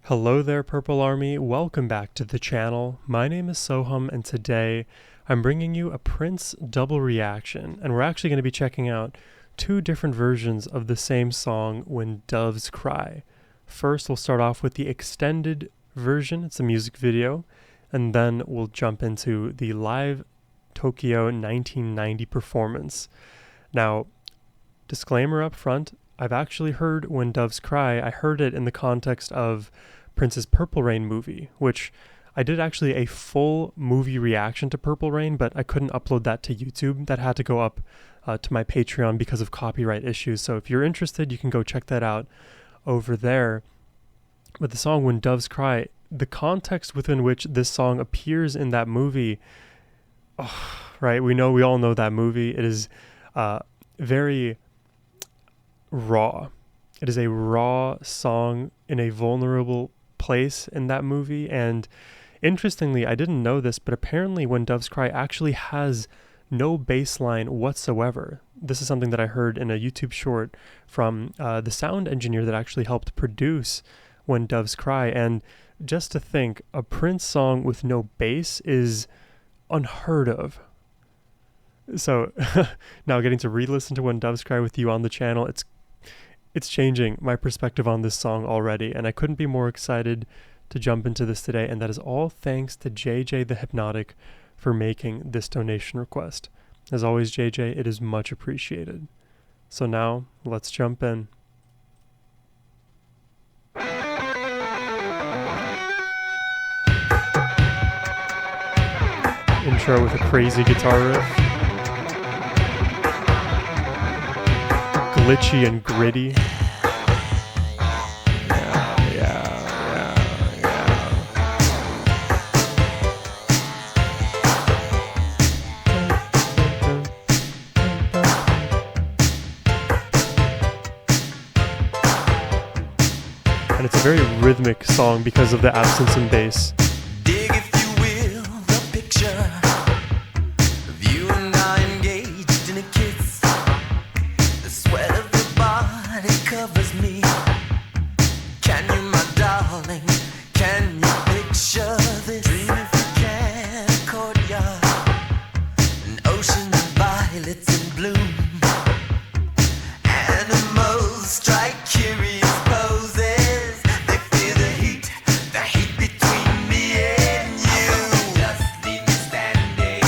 Hello there, Purple Army. Welcome back to the channel. My name is Sohum, and today I'm bringing you a Prince double reaction, and we're actually going to be checking out two different versions of the same song, When Doves Cry. First, we'll start off with the extended version. It's a music video, and then we'll jump into the live Tokyo 1990 performance. Now, disclaimer up front, I've actually heard When Doves Cry. I heard it in the context of Prince's Purple Rain movie, which I did actually a full movie reaction to Purple Rain, but I couldn't upload that to YouTube. That had to go up to my Patreon because of copyright issues. So if you're interested, you can go check that out over there. But the song When Doves Cry, the context within which this song appears in that movie, right? We all know that movie. It is very raw. It is a raw song in a vulnerable place in that movie, and interestingly, I didn't know this, but apparently When Doves Cry actually has no bass line whatsoever. This is something that I heard in a YouTube short from the sound engineer that actually helped produce When Doves Cry, and just to think, a Prince song with no bass is unheard of. So now getting to re-listen to When Doves Cry with you on the channel, it's changing my perspective on this song already, and I couldn't be more excited to jump into this today, and that is all thanks to JJ the Hypnotic for making this donation request. As always, JJ, it is much appreciated. So now, let's jump in. Intro with a crazy guitar riff. Glitchy and gritty. And it's a very rhythmic song because of the absence in bass. Dig, if you will, the picture of you and I engaged in a kiss. The sweat of your body covers me. Can you, my darling, can you picture this? Dream if you can, a courtyard, an ocean of violets in bloom. Animals strike curious poses. They feel the heat between me and you. Just leave me standing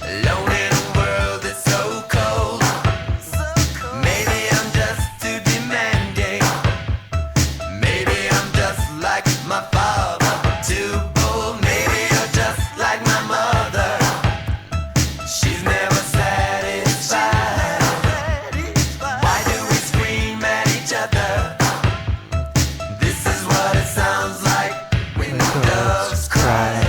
alone in a world that's so cold. Maybe I'm just too demanding. Maybe I'm just like my father, too bold. Maybe you're just like my mother. She's never satisfied. Why do we scream at each other? This is what it sounds like when doves cry.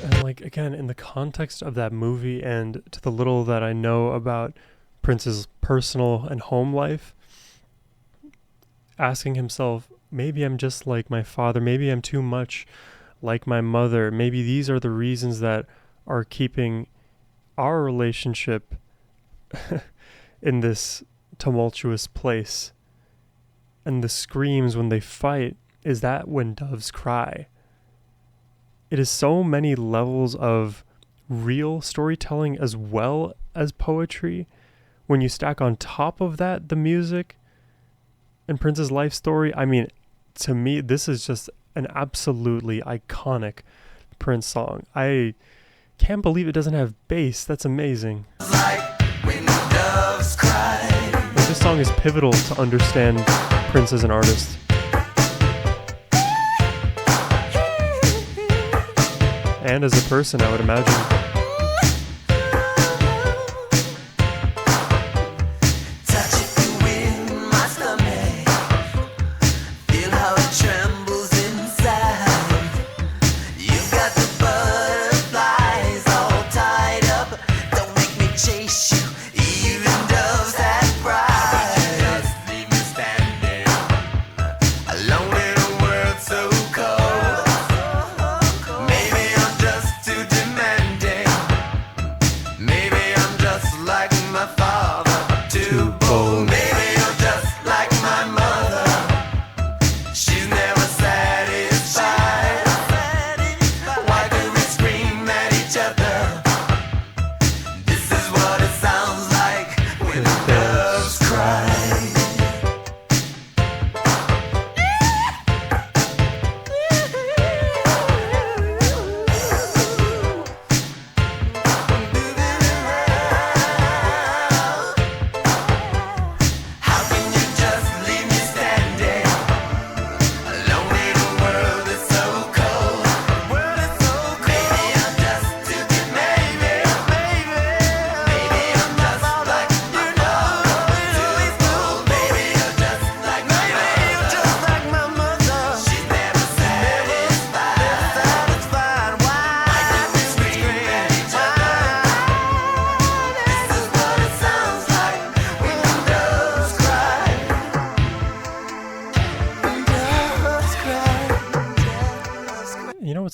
And again, in the context of that movie and to the little that I know about Prince's personal and home life, asking himself, maybe I'm just like my father, maybe I'm too much like my mother, maybe these are the reasons that are keeping our relationship in this tumultuous place. And the screams when they fight, is that when doves cry? It is so many levels of real storytelling as well as poetry. When you stack on top of that the music and Prince's life story, I mean, to me, this is just an absolutely iconic Prince song. I can't believe it doesn't have bass. That's amazing. Like when doves cry. This song is pivotal to understand Prince as an artist. And as a person, I would imagine. Touch if you will, my stomach. Feel how it trembles inside. You've got the butterflies all tied up. Don't make me chase you, even doves have pride. Just leave me standing alone in a world so cold. Maybe I'm just too demanding.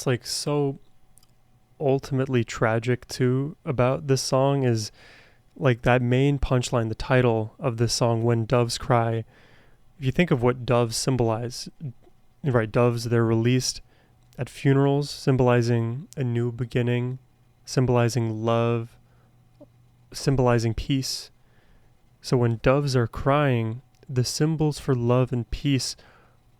what's like so ultimately tragic too about this song is like that main punchline, the title of this song, "When Doves Cry." If you think of what doves symbolize, right, doves, they're released at funerals, symbolizing a new beginning, symbolizing love, symbolizing peace. So when doves are crying, the symbols for love and peace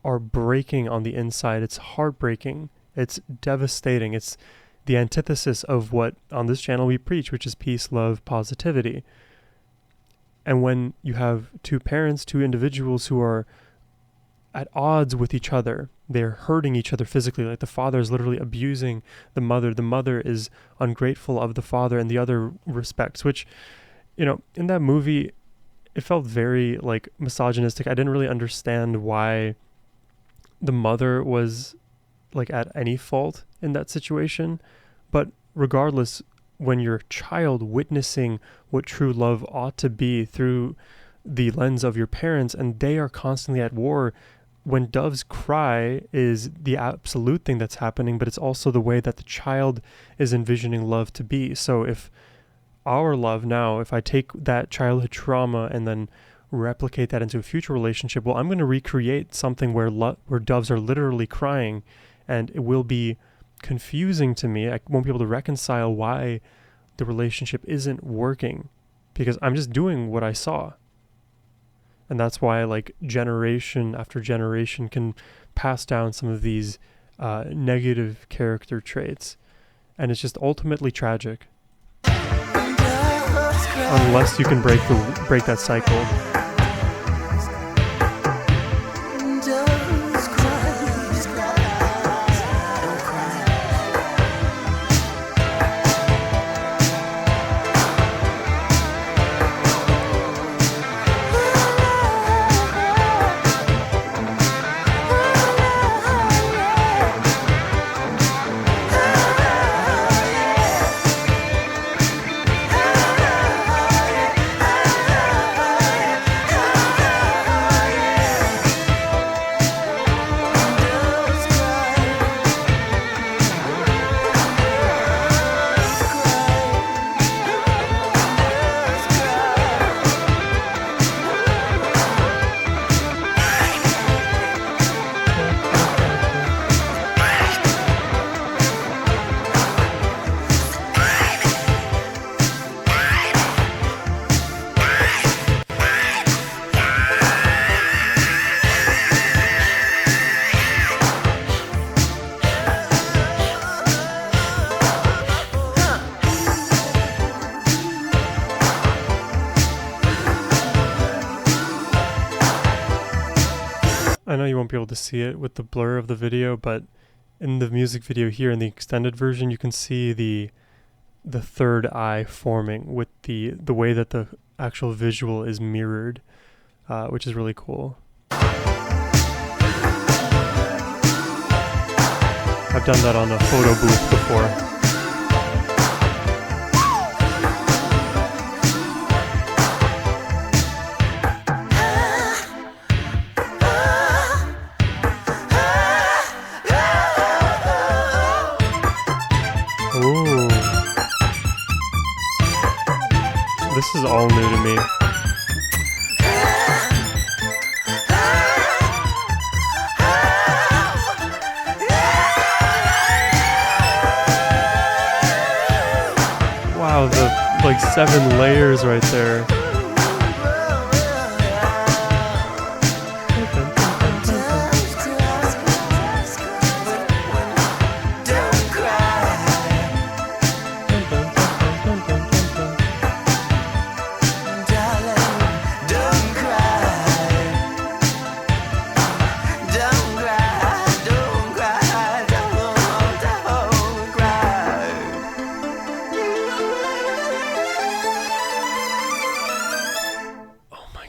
are breaking on the inside. It's heartbreaking. It's devastating. It's the antithesis of what on this channel we preach, which is peace, love, positivity. And when you have two parents, two individuals who are at odds with each other, they're hurting each other physically, like the father is literally abusing the mother is ungrateful of the father in the other respects, which, you know, in that movie, it felt very like misogynistic. I didn't really understand why the mother was like at any fault in that situation. But regardless, when you're a child witnessing what true love ought to be through the lens of your parents, and they are constantly at war, when doves cry is the absolute thing that's happening, but it's also the way that the child is envisioning love to be. So if our love now, if I take that childhood trauma and then replicate that into a future relationship, well, I'm going to recreate something where doves are literally crying, and it will be confusing to me. I won't be able to reconcile why the relationship isn't working, because I'm just doing what I saw. And that's why like generation after generation can pass down some of these negative character traits. And it's just ultimately tragic. Unless you can break that cycle. I know you won't be able to see it with the blur of the video, but in the music video here, in the extended version, you can see the third eye forming with the way that the actual visual is mirrored, which is really cool. I've done that on a photo booth before. Ooh. This is all new to me. Wow, the like 7 layers right there.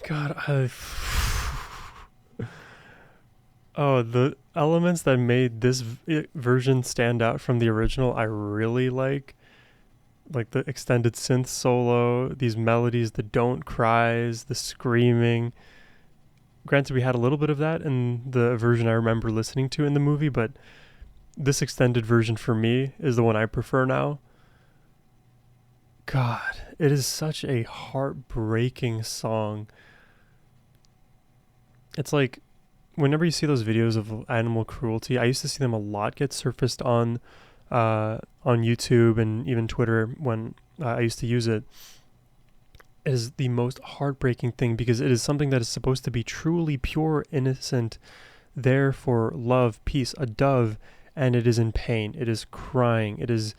God, the elements that made this version stand out from the original, I really like the extended synth solo, these melodies, the don't cries, the screaming. Granted, we had a little bit of that in the version I remember listening to in the movie, but this extended version for me is the one I prefer now. God, it is such a heartbreaking song. It's like, whenever you see those videos of animal cruelty, I used to see them a lot get surfaced on YouTube and even Twitter when I used to use it. It is the most heartbreaking thing because it is something that is supposed to be truly pure, innocent, there for love, peace, a dove, and it is in pain. It is crying. It is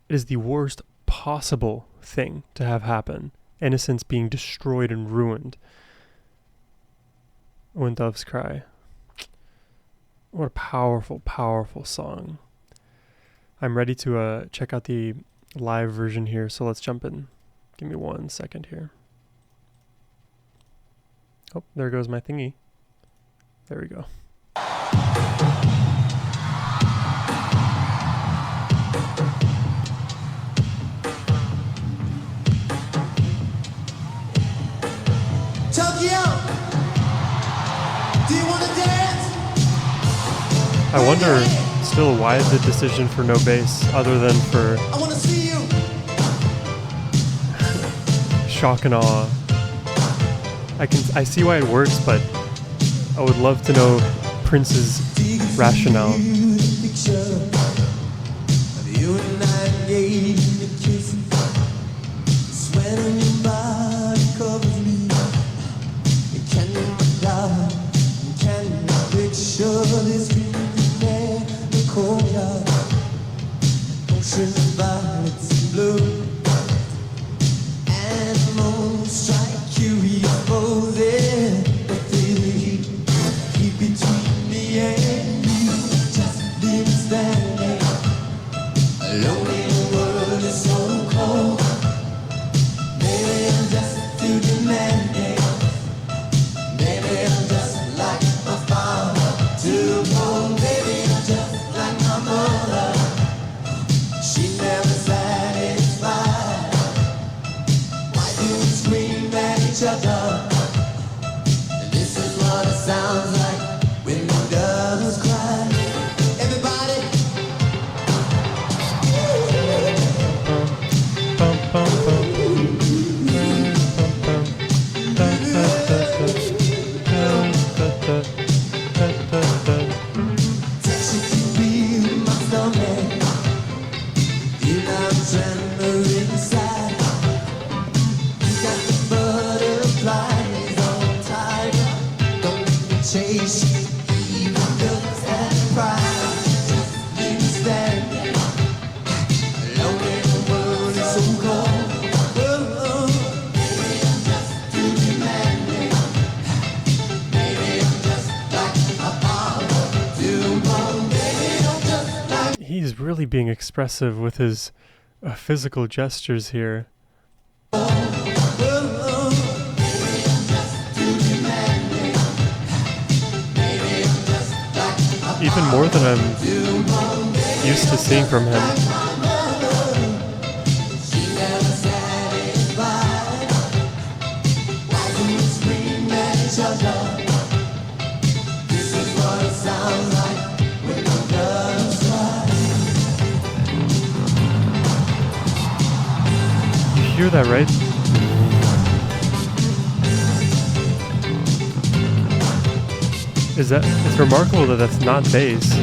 the worst possible thing to have happen. Innocence being destroyed and ruined. When doves cry. What a powerful, powerful song. I'm ready to check out the live version here, so let's jump in. Give me 1 second here. Oh, there goes my thingy. There we go. Tokyo, do you want to dance? I wonder still why the decision for no bass other than for I want to see you. shock and awe. I see why it works, but I would love to know Prince's rationale. You and I gave a kiss. Sweat on your body covers me. Can you, my darling, can you picture this dream in the courtyard? Ocean violets blue. Animals strike curious poses. But feel the heat keep between me and you. Just been standing alone in a world is so cold. Maybe I'm just too demanding. Maybe I'm just like my father, too cold. Maybe I'm just like my mother. She never satisfied. Why do we scream at each other? And this is what it sounds like when the doves cry. Everybody. Bum, bum, bum. He's really being expressive with his physical gestures here. Even more than I'm used to seeing from him. You hear that, right? It's remarkable that that's not bass.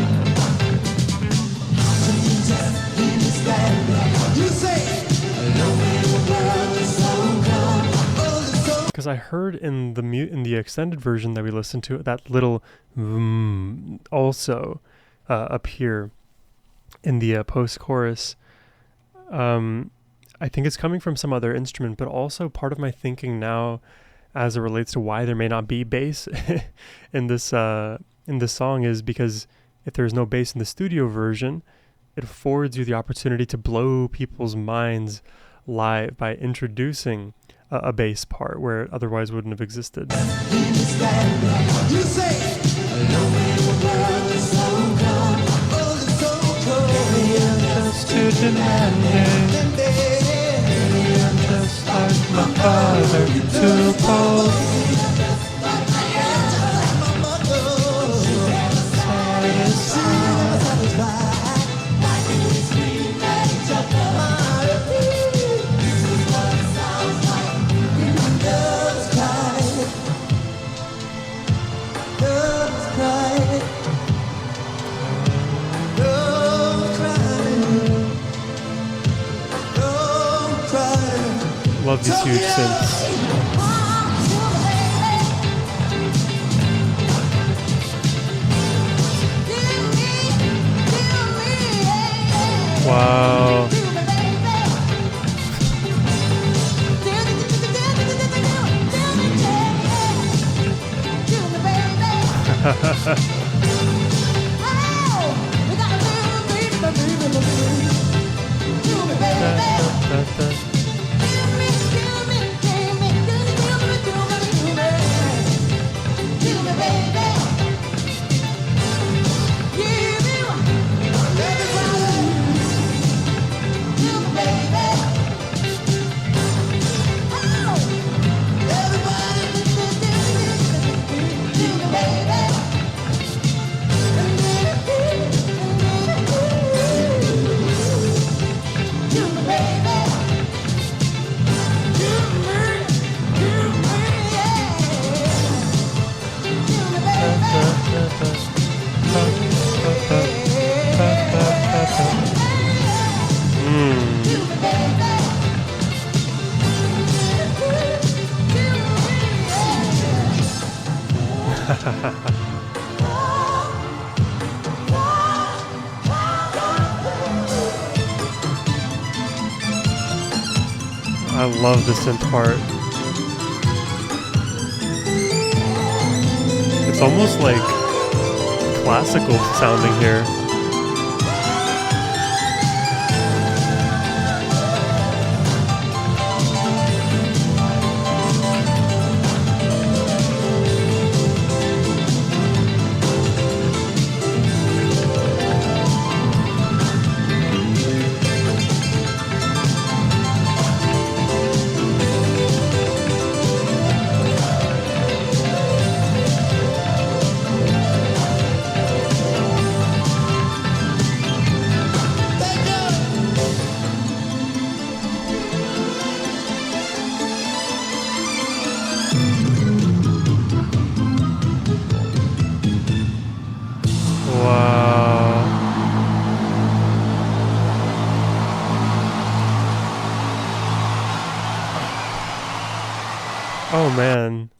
Because I heard in the extended version that we listened to, that little also appear in the post-chorus. I think it's coming from some other instrument, but also part of my thinking now as it relates to why there may not be bass in this song is because if there's no bass in the studio version, it affords you the opportunity to blow people's minds live by introducing a bass part where it otherwise wouldn't have existed. Like my father, too cold. love these huge synths. Wow. I love the synth part. It's almost like classical sounding here. Oh man,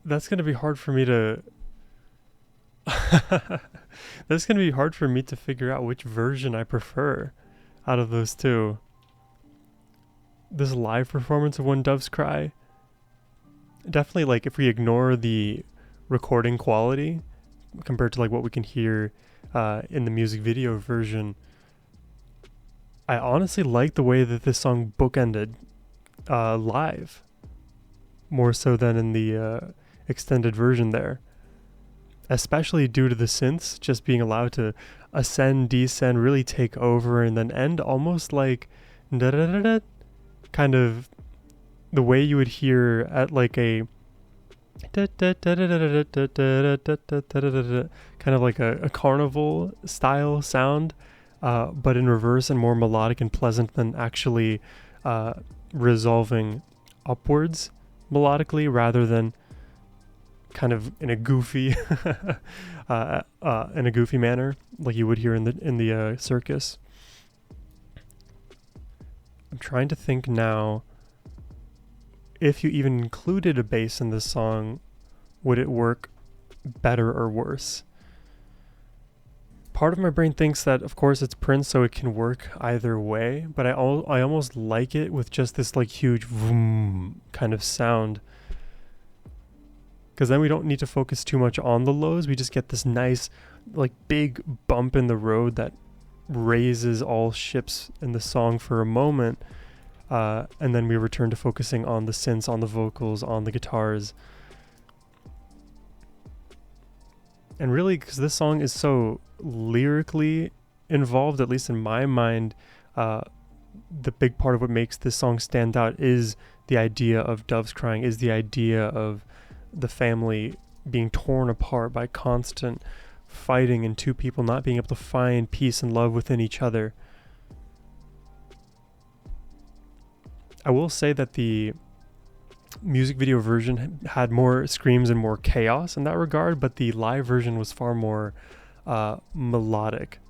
that's gonna be hard for me to. That's gonna be hard for me to figure out which version I prefer out of those two. This live performance of When Doves Cry, definitely, like, if we ignore the recording quality compared to like what we can hear in the music video version, I honestly like the way that this song bookended live, more so than in the extended version there, especially due to the synths just being allowed to ascend, descend, really take over, and then end almost like da-da-da-da, kind of the way you would hear at like a kind of like a carnival style sound, but in reverse and more melodic and pleasant than actually resolving upwards melodically, rather than kind of in a goofy manner like you would hear in the circus. I'm trying to think now, if you even included a bass in this song, would it work better or worse? Part of my brain thinks that, of course, it's Prince, so it can work either way, but I almost like it with just this like huge vroom kind of sound, because then we don't need to focus too much on the lows. We just get this nice like big bump in the road that raises all ships in the song for a moment, and then we return to focusing on the synths, on the vocals, on the guitars. And really, because this song is so lyrically involved, at least in my mind, the big part of what makes this song stand out is the idea of doves crying, is the idea of the family being torn apart by constant fighting and two people not being able to find peace and love within each other. I will say that the music video version had more screams and more chaos in that regard, but the live version was far more melodic,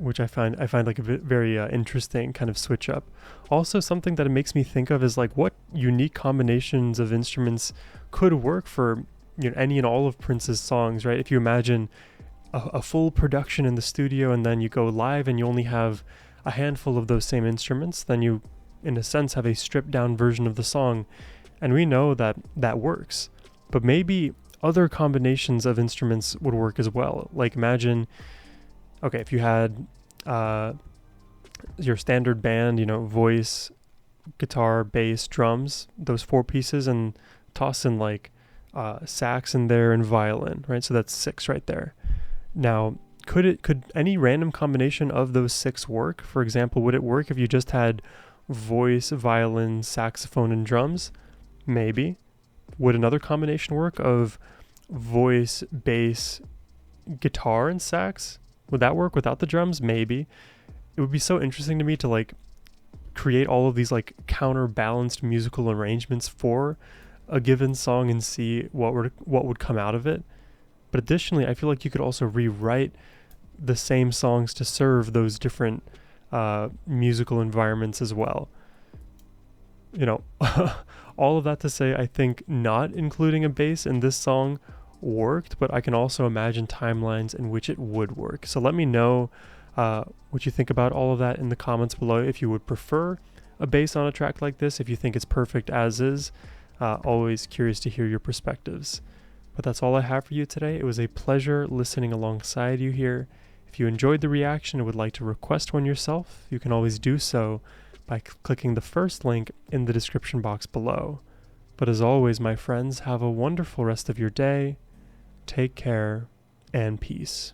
which I find like a very interesting kind of switch up. Also, something that it makes me think of is like what unique combinations of instruments could work for any and all of Prince's songs, right? If you imagine a full production in the studio and then you go live and you only have a handful of those same instruments, then you, in a sense, have a stripped down version of the song, and we know that that works. But maybe other combinations of instruments would work as well. Like imagine, okay, if you had your standard band, voice, guitar, bass, drums, those four pieces, and toss in like sax in there and violin, right? So that's six right there. Now, could any random combination of those six work? For example, would it work if you just had voice, violin, saxophone, and drums? Maybe. Would another combination work of voice, bass, guitar, and sax? Would that work without the drums? Maybe. It would be so interesting to me to like create all of these like counterbalanced musical arrangements for a given song and see what would come out of it. But additionally, I feel like you could also rewrite the same songs to serve those different musical environments as well. All of that to say, I think not including a bass in this song worked, but I can also imagine timelines in which it would work. So let me know what you think about all of that in the comments below. If you would prefer a bass on a track like this, if you think it's perfect as is, always curious to hear your perspectives. But that's all I have for you today. It was a pleasure listening alongside you here. If you enjoyed the reaction and would like to request one yourself, you can always do so by clicking the first link in the description box below. But as always, my friends, have a wonderful rest of your day. Take care and peace.